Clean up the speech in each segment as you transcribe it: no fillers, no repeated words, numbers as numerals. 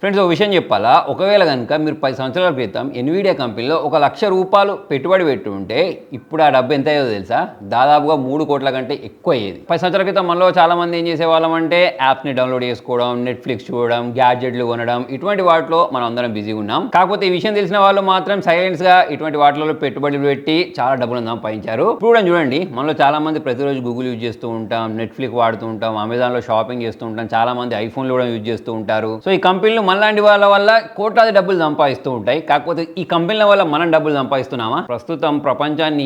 Friends ఒక విషయం చెప్పాలా, ఒకవేళ కనుక మీరు 10 సంవత్సరాల క్రితం ఎన్విడియా కంపెనీలో ₹1,00,000 పెట్టుబడి పెట్టుంటే ఇప్పుడు ఆ డబ్బు ఎంత అయ్యేదో తెలుసా? దాదాపుగా 3 కోట్ల కంటే ఎక్కువ అయ్యేది. 10 సంవత్సరాల క్రితం మనలో చాలా మంది ఏం చేసేవాళ్ళం అంటే యాప్స్ని డౌన్లోడ్ చేసుకోవడం, నెట్ఫ్లిక్స్ చూడడం, గ్యాడ్జెట్లు కొనడం, ఇటువంటి వాటిలో మనం అందరం బిజీగా ఉన్నాం. కాకపోతే ఈ విషయం తెలిసిన వాళ్ళు మాత్రం సైలెన్స్గా ఇటువంటి వాటిలో పెట్టుబడులు పెట్టి చాలా డబ్బులు సంపాదించారు. ఇప్పుడు చూడండి, మనలో చాలా మంది ప్రతిరోజు గూగుల్ యూజ్ చేస్తూ ఉంటాం, నెట్ఫ్లిక్స్ వాడుతూ ఉంటాం, అమెజాన్లో షాపింగ్ చేస్తూ ఉంటాం, చాలా మంది ఐఫోన్లు కూడా యూజ్ చేస్తూ ఉంటారు. సో ఈ కంపెనీలు మనలాంటి వాళ్ళ వల్ల కోట్లాది డబ్బులు సంపాదిస్తూ ఉంటాయి. కాకపోతే ఈ కంపెనీల వల్ల మనం డబ్బులు సంపాదిస్తున్నామా? ప్రస్తుతం ప్రపంచాన్ని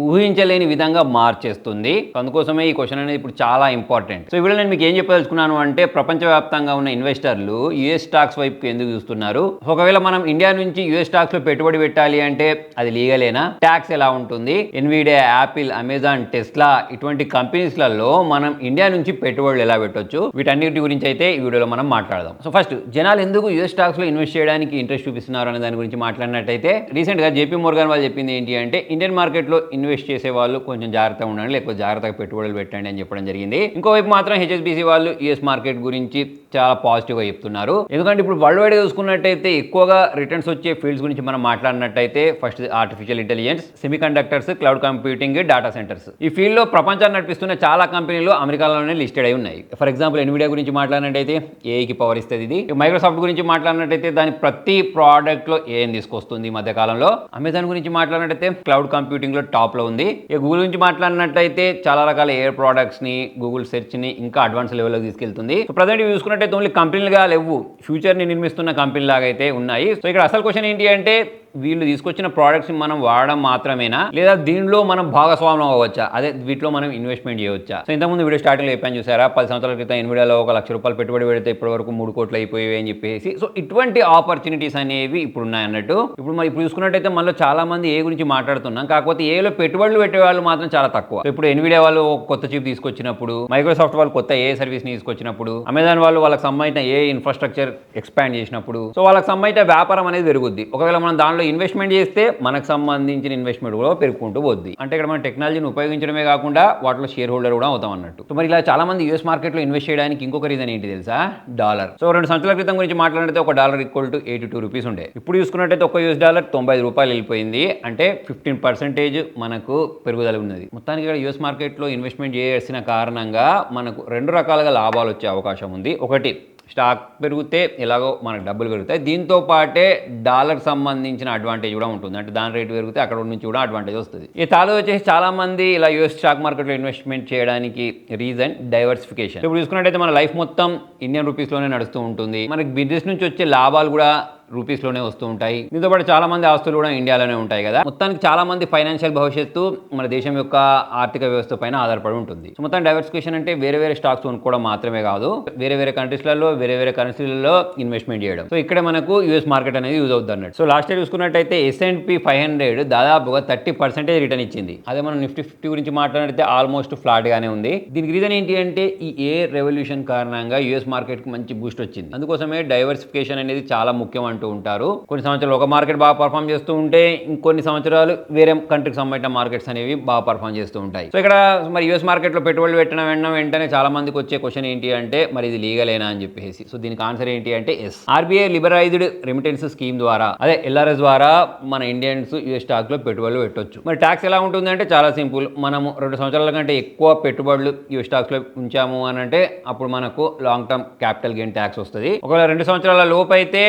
ఊహించలేని విధంగా మార్చేస్తుంది. అందుకోసమే ఈ క్వశ్చన్ అనేది ఇప్పుడు చాలా ఇంపార్టెంట్. సో ఇప్పుడు నేను మీకు ఏం చెప్పదలుచుకున్నాను అంటే, ప్రపంచవ్యాప్తంగా ఉన్న ఇన్వెస్టర్లు యుఎస్ స్టాక్స్ వైపు ఎందుకు చూస్తున్నారు? ఒకవేళ మనం ఇండియా నుంచి యుఎస్ స్టాక్స్ లో పెట్టుబడి పెట్టాలి అంటే అది లీగలేనా? ట్యాక్స్ ఎలా ఉంటుంది? ఎన్విడియా, యాపిల్, అమెజాన్, టెస్లా ఇటువంటి కంపెనీస్లలో మనం ఇండియా నుంచి పెట్టుబడులు ఎలా పెట్టొచ్చు? వీటన్నిటి గురించి అయితే ఈ వీడియోలో మనం మాట్లాడదాం. సో ఫస్ట్, జనాలు ఎందుకు యుఎస్ స్టాక్స్ లో ఇన్వెస్ట్ చేయడానికి ఇంట్రెస్ట్ చూపిస్తున్నారు అనే దాని గురించి మాట్లాడినట్టయితే, రీసెంట్ గా జేపీ మోర్గాన్ వాళ్ళు చెప్పింది ఏంటి అంటే, ఇండియన్ మార్కెట్ లో ఇన్వెస్ట్ చేసే వాళ్ళు కొంచెం జాగ్రత్తగా ఉండండి, లేకపోతే జాగ్రత్తగా పెట్టుబడులు పెట్టండి అని చెప్పడం జరిగింది. ఇంకోవైపు మాత్రం హెచ్ఎస్బీసీ వాళ్ళు యుఎస్ మార్కెట్ గురించి చాలా పాజిటివ్ గా చెప్తున్నారు. ఎందుకంటే ఇప్పుడు వరల్డ్ వైడ్ గా చూసుకున్నట్టయితే ఎక్కువగా రిటర్న్స్ వచ్చే ఫీల్డ్స్ గురించి మనం మాట్లాడినట్టయితే, first artificial intelligence, semi conductors, cloud computing, data centres. ఈ ఫీల్డ్ లో ప్రపంచాన్ని నడిపిస్తున్న చాలా కంపెనీలు అమెరికాలోనే లిస్టెడ్ అయి ఉన్నాయి. ఫర్ ఎగ్జాంపుల్ ఎన్విడియా గురించి మాట్లాడినట్టయితే ఏఐకి పవర్ ఇస్తుంది ఇది. మైక్రోసాఫ్ట్ గురించి మాట్లాడినట్టయితే దాని ప్రతి ప్రోడక్ట్ లో ఏం తీసుకొస్తుంది ఈ మధ్య కాలంలో. అమెజాన్ గురించి మాట్లాడినట్టయితే క్లౌడ్ కంప్యూటింగ్ లో టాప్ లో ఉంది. ఇక గూగుల్ గురించి మాట్లాడినట్టయితే చాలా రకాల ఎయిర్ ప్రోడక్ట్స్ ని, గూగుల్ సెర్చ్ ని ఇంకా అడ్వాన్స్ లెవెల్లోకి తీసుకెళ్తుంది. సో ప్రజెంట్ చూసుకున్నట్టయితే ఓన్లీ కంపెనీలుగా లేవు, ఫ్యూచర్ ని నిర్మిస్తున్న కంపెనీ లాగా అయితే ఉన్నాయి. సో ఇక్కడ అసలు క్వశ్చన్ ఏంటి అంటే, వీళ్ళు తీసుకొచ్చిన ప్రోడక్ట్స్ మనం వాడడం మాత్రమేనా, లేదా దీనిలో మనం భాగస్వామ్యం అవ్వచ్చా? అదే వీటిలో మనం ఇన్వెస్ట్మెంట్ చేయవచ్చా? సో ఇంతకుముందు వీడియో స్టార్టింగ్ లో చెప్పాను చూసారా, 10 సంవత్సరాల క్రితం ఎన్విడియాలో ₹1,00,000 పెట్టుబడి పెడితే ఇప్పటి వరకు 3 కోట్లు అయిపోయాయి అని చెప్పేసి. సో ఇటువంటి ఆపర్చునిటీస్ అనేవి ఇప్పుడు ఉన్నాయి అన్నట్టు. ఇప్పుడు చూసుకున్నట్టయితే మనలో చాలా మంది ఏ గురించి మాట్లాడుతున్నాం, కాకపోతే ఏలో పెట్టుబడులు పెట్టే వాళ్ళు మాత్రం చాలా తక్కువ. ఇప్పుడు ఎన్విడియా వాళ్ళు కొత్త చిప్ తీసుకొచ్చినప్పుడు, మైక్రోసాఫ్ట్ వాళ్ళు కొత్త ఏ సర్వీస్ ని తీసుకొచ్చినప్పుడు, అమెజాన్ వాళ్ళు వాళ్ళకి సంబంధించిన ఏ ఇన్ఫ్రాస్ట్రక్చర్ ఎక్స్పాండ్ చేసినప్పుడు, సో వాళ్ళకి సంబంధించిన వ్యాపారం అనేది పెరుగుద్ది. ఒకవేళ మనం దానిలో ఇన్వెస్ట్మెంట్ చేస్తే మనకు సంబంధించిన ఇన్వెస్ట్మెంట్ కూడా పెరుగుకుంటూ పోద్ది. అంటే ఇక్కడ మనం టెక్నాలజీని ఉపయోగించడమే కాకుండా వాటిలో షేర్ హోల్డర్ కూడా అవుతాం అన్నట్టు. సో మరి ఇలా చాలా మంది యూఎస్ మార్కెట్ లో ఇన్వెస్ట్ చేయడానికి ఇంకొక రీజన్ ఏంటి తెలుసా? డాలర్. సో 2 సంవత్సరాల క్రితం గురించి మాట్లాడితే $1 = 82 రూపీస్ ఉండే. ఇప్పుడు చూసుకున్నట్టయితే $1 $95 వెళ్ళిపోయింది. అంటే 15% మనకు పెరుగుదల ఉన్నది. మొత్తానికి ఇక్కడ యూఎస్ మార్కెట్ లో ఇన్వెస్ట్మెంట్ చేయాల్సిన కారణంగా మనకు 2 రకాలుగా లాభాలు వచ్చే అవకాశం ఉంది. ఒకటి, స్టాక్ పెరిగితే ఎలాగో మనకు డబ్బులు పెరుగుతాయి, దీంతో పాటే డాలర్ సంబంధించిన అడ్వాంటేజ్ కూడా ఉంటుంది. అంటే దాని రేటు పెరిగితే అక్కడ నుంచి కూడా అడ్వాంటేజ్ వస్తుంది. ఈ తాలో వచ్చేసి చాలా మంది ఇలా యూఎస్ స్టాక్ మార్కెట్లో ఇన్వెస్ట్మెంట్ చేయడానికి రీజన్ డైవర్సిఫికేషన్. ఇప్పుడు చూసుకున్నట్టయితే మన లైఫ్ మొత్తం ఇండియన్ రూపీస్లోనే నడుస్తూ ఉంటుంది. మనకి బిజినెస్ నుంచి వచ్చే లాభాలు కూడా రూపీస్లోనే వస్తూ ఉంటాయి. దీంతో పాటు చాలా మంది ఆస్తులు కూడా ఇండియాలోనే ఉంటాయి కదా. మొత్తానికి చాలా మంది ఫైనాన్షియల్ భవిష్యత్తు మన దేశం యొక్క ఆర్థిక వ్యవస్థ పైన ఆధారపడి ఉంటుంది. సో మొత్తం డైవర్సిఫికేషన్ అంటే వేరే వేరే స్టాక్స్ కొనుక్కోవడం మాత్రమే కాదు, వేరే వేరే కంట్రీస్లలో వేరే వేరే కరెన్సీలలో ఇన్వెస్ట్మెంట్ చేయడం. సో ఇక్కడ మనకు యూఎస్ మార్కెట్ అనేది యూజ్ అవుతుంది అన్నట్టు. సో లాస్ట్ ఇయర్ చూసుకున్నట్టయితే S&P 500 దాదాపుగా 30% రిటర్న్ ఇచ్చింది. అదే మనం నిఫ్టీ 50 గురించి మాట్లాడితే ఆల్మోస్ట్ ఫ్లాట్ గానే ఉంది. దీనికి రీజన్ ఏంటి అంటే, ఈ ఎయిర్ రెవల్యూషన్ కారణంగా యూఎస్ మార్కెట్ కి మంచి బూస్ట్ వచ్చింది. అందుకోసమే డైవర్సిఫికేషన్ అనేది చాలా ముఖ్యం అంటూ ఉంటారు. కొన్ని సంవత్సరాలు ఒక మార్కెట్ బాగా పర్ఫామ్ చేస్తూ ఉంటే, ఇంకొన్ని సంవత్సరాలు వేరే కంట్రీకి సంబంధించిన మార్కెట్స్ అనేవి బాగా పర్ఫామ్ చేస్తూ ఉంటాయి. సో ఇక్కడ మరి యూఎస్ మార్కెట్ లో పెట్టుబడులు పెట్టిన వెంటనే చాలా మందికి వచ్చే క్వశ్చన్ ఏంటి అంటే, మరి ఇది లీగలేనా అని చెప్పేసి. సో దీనికి ఆన్సర్ ఏంటి అంటే ఎస్. ఆర్బీఐ లిబరైజ్డ్ రెమిటెన్స్ స్కీమ్ ద్వారా, అదే LRS ద్వారా మన ఇండియన్స్ యూఎస్ స్టాక్ లో పెట్టుబడులు పెట్టొచ్చు. మరి ట్యాక్స్ ఎలా ఉంటుంది అంటే చాలా సింపుల్. మనము 2 సంవత్సరాల కంటే ఎక్కువ పెట్టుబడులు యూఎస్ స్టాక్స్ లో ఉంచాము అని అంటే అప్పుడు మనకు long term capital gain tax వస్తుంది. ఒకవేళ 2 సంవత్సరాల లోపు అయితే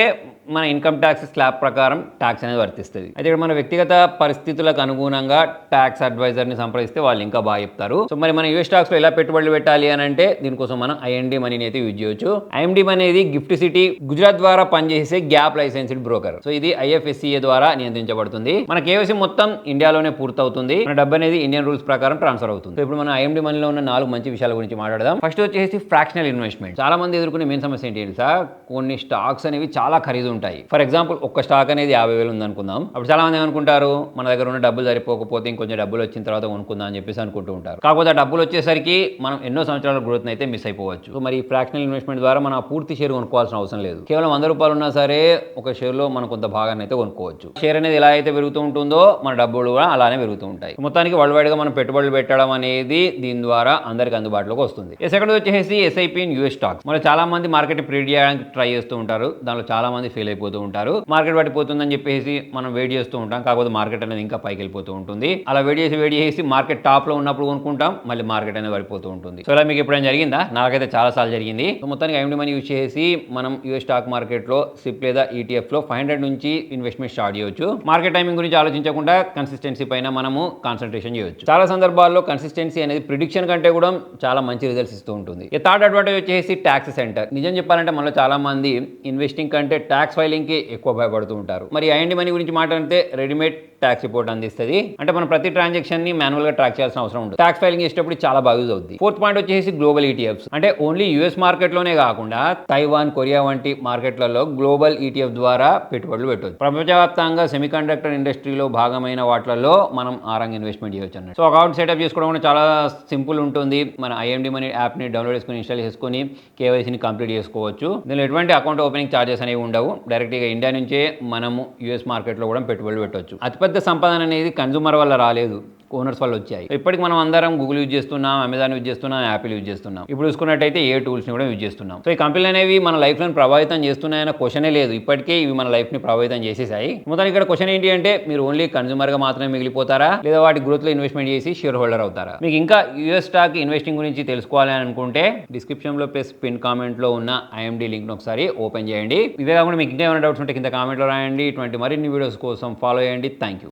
మన ఇన్కమ్ ట్యాక్స్ స్లాబ్ ప్రకారం ట్యాక్స్ అనేది వర్తిస్తుంది. అయితే ఇక్కడ మన వ్యక్తిగత పరిస్థితులకు అనుగుణంగా ట్యాక్స్ అడ్వైజర్ని సంప్రదిస్తే వాళ్ళు ఇంకా బాగా చెప్తారు. సో మరి మన యూఎస్ స్టాక్స్ లో ఎలా పెట్టుబడులు పెట్టాలి అని అంటే, దీనికోసం మనం ఐఎండి మనీని అయితే యూజ్ చేయొచ్చు. ఐఎండి మనీ అనేది గిఫ్ట్ సిటీ గుజరాత్ ద్వారా పనిచేసే గ్యాప్ లైసెన్స్డ్ బ్రోకర్. సో ఇది IFSCA ద్వారా నియంత్రించబడుతుంది. మన కేవైసీ మొత్తం ఇండియాలోనే పూర్తవుతుంది. మన డబ్బు అనేది ఇండియన్ రూల్స్ ప్రకారం ట్రాన్స్ఫర్ అవుతుంది. సో ఇప్పుడు మనం ఐఎండి మనీలో ఉన్న 4 మంచి విషయాల గురించి మాట్లాడదాం. ఫస్ట్ వచ్చేసి ఫ్రాక్షనల్ ఇన్వెస్ట్మెంట్. చాలా మంది ఎదుర్కొనే మెయిన్ సమస్య ఏంటి తెలుసా? కొన్ని స్టాక్స్ అనేవి చాలా ఖరీదు ఉంటాయి. ఫర్ ఎగ్జాంపుల్ ఒక్క స్టాక్ అనేది 50,000 ఉందనుకుందాం. అప్పుడు చాలా మంది ఏమనుకుంటారు, మన దగ్గర ఉన్న డబ్బులు సరిపోకపోతే ఇంకొంచెం డబ్బులు వచ్చిన తర్వాత కొనుక్కుందాం అని చెప్పేసి అనుకుంటూ ఉంటారు. కాకపోతే ఆ డబ్బులు వచ్చేసరికి మనం ఎన్నో సంవత్సరాల గ్రోత్ అయితే మిస్ అయిపోవచ్చు. సో మరి ఫ్రాక్షనల్ ఇన్వెస్ట్మెంట్ ద్వారా మనం పూర్తి షేర్ కొనుక్కోవాల్సిన అవసరం లేదు. కేవలం ₹100 ఉన్నా సరే ఒక షేర్లో మనం కొంత భాగాన్ని అయితే కొనుక్కోవచ్చు. షేర్ అనేది ఎలా అయితే పెరుగుతూ ఉంటుందో మన డబ్బులు కూడా అలానే పెరుగుతూ ఉంటాయి. మొత్తానికి వరల్డ్ వైడ్ గా మనం పెట్టుబడులు పెట్టడం అనేది దీని ద్వారా అందరికి అందుబాటులోకి వస్తుంది. సెకండ్ వచ్చేసి ఎస్ఐపి ఇన్ యూఎస్ స్టాక్స్. మరి చాలా మంది మార్కెట్ ప్రిడిక్ట్ చేయడానికి ట్రై చేస్తూ ఉంటారు. దానిలో చాలా మంది ఫెయిల్ అయిపోతూ ఉంటారు. మార్కెట్ పడిపోతుందని చెప్పేసి మనం వెయిట్ చేస్తూ ఉంటాం. కాకపోతే మార్కెట్ అనేది ఇంకా పైకి వెళ్ళిపోతూ ఉంటుంది. అలా వెయిట్ చేసి మార్కెట్ టాప్ లో ఉన్నప్పుడు కొనుక్కుంటాం, మళ్ళీ మార్కెట్ అనేది పడిపోతూ ఉంటుంది. సో ఇలా మీకు ఎప్పుడైనా జరిగిందా? నాకైతే చాలా సార్లు జరిగింది. సో మొత్తానికి ఐఎండి మనీ యూజ్ చేసి మనం యూఎస్ స్టాక్ మార్కెట్ లో సిప్ లేదా ETF లో 500 నుంచి ఇన్వెస్ట్మెంట్ స్టార్ట్ చేయొచ్చు. మార్కెట్ టైమింగ్ గురించి ఆలోచించకుండా కన్సిస్టెన్సీ పైన మనము కాన్సన్ట్రేషన్ చేయొచ్చు. చాలా సందర్భాల్లో కన్సిస్టెన్సీ అనేది ప్రిడిక్షన్ కంటే కూడా చాలా మంచి రిజల్ట్స్ ఇస్తూ ఉంటుంది. థర్డ్ అడ్వాంటేజ్ వచ్చేసి ట్యాక్స్ సెంటర్. నిజం చెప్పాలంటే మనలో చాలా మంది ఇన్వెస్టింగ్ కంటే ట్యాక్స్ ఫైలింగ్ కి ఎక్కువ భయపడుతూ ఉంటారు. మరి ఐఎండి మనీ గురించి మాట్లాడితే రెడీమేడ్ ట్యాక్స్ రిపోర్ట్ అందిస్తుంది. అంటే మనం ప్రతి ట్రాన్సాక్షన్ ని మాన్యువల్ గా ట్రాక్ చేయాల్సిన అవసరం ఉంటుంది. ట్యాక్స్ ఫైలింగ్ చేసేటప్పుడు చాలా బాగా యూజ్ అవుతుంది. ఫోర్త్ పాయింట్ వచ్చేసి గ్లోబల్ ETFs. అంటే ఓన్లీ యూఎస్ మార్కెట్ లోనే కాకుండా తైవాన్, కొరియా వంటి మార్కెట్లలో గ్లోబల్ ETF ద్వారా పెట్టుబడులు పెట్టవచ్చు. ప్రపంచవ్యాప్తంగా సెమీకండక్టర్ ఇండస్ట్రీలో భాగమైన వాటిల్లో మనం ఆరంగా ఇన్వెస్ట్మెంట్ చేయవచ్చు అన్నట్టు. సో అకౌంట్ సెటప్ చేసుకోవడం కూడా చాలా సింపుల్ ఉంటుంది. మన ఐఎండి మనీ యాప్ ని డౌన్లోడ్ చేసుకుని ఇన్స్టాల్ చేసుకుని కేవైసీని కంప్లీట్ చేసుకోవచ్చు. దీనిలో ఎటువంటి అకౌంట్ ఓపెనింగ్ చార్జెస్ అనేవి ఉండవు. డైరెక్ట్ గా ఇండియా నుంచే మనము యూఎస్ మార్కెట్ లో కూడా పెట్టుబడులు పెట్టవచ్చు. అతిపెద్ద సంపాదన అనేది కన్సూమర్ వల్ల రాలేదు, ఓనర్స్ వల్ల వచ్చాయి. ఇప్పటికి మనం అందరం గూగుల్ యూజ్ చేస్తున్నాం, అమెజాన్ యూజ్ చేస్తున్నాం, యాపిల్ యూజ్ చేస్తున్నాం. ఇప్పుడు చూసుకున్నట్టయితే ఏ టూల్స్ని కూడా యూజ్ చేస్తున్నాం. సో ఈ కంపెనీలు అనేవి మన లైఫ్లో ప్రభావితం చేస్తున్నాయన్న క్వశ్చనే లేదు. ఇప్పటికే ఇవి మన లైఫ్ని ప్రభావితం చేసేసాయి. మొత్తం ఇక్కడ క్వశ్చన్ ఏంటి అంటే, మీరు ఓన్లీ కన్సూమర్గా మాత్రమే మిగిలిపోతారా, లేదా వాటి గ్రోత్లో ఇన్వెస్ట్మెంట్ చేసి షేర్ హోల్డర్ అవుతారా? మీకు ఇంకా యూఎస్ స్టాక్ ఇన్వెస్టింగ్ గురించి తెలుసుకోవాలి అనుకుంటే డిస్క్రిప్షన్లో ప్లస్ పిన్ కామెంట్లో ఉన్న ఐఎండి లింక్ను ఒకసారి ఓపెన్ చేయండి. ఇదే కాకుండా మీకు ఇంకా ఏమైనా డౌట్స్ ఉంటే కింద కామెంట్లో రాయండి. ఇటువంటి మరిన్ని వీడియోస్ కోసం ఫాలో చేయండి. Thank you.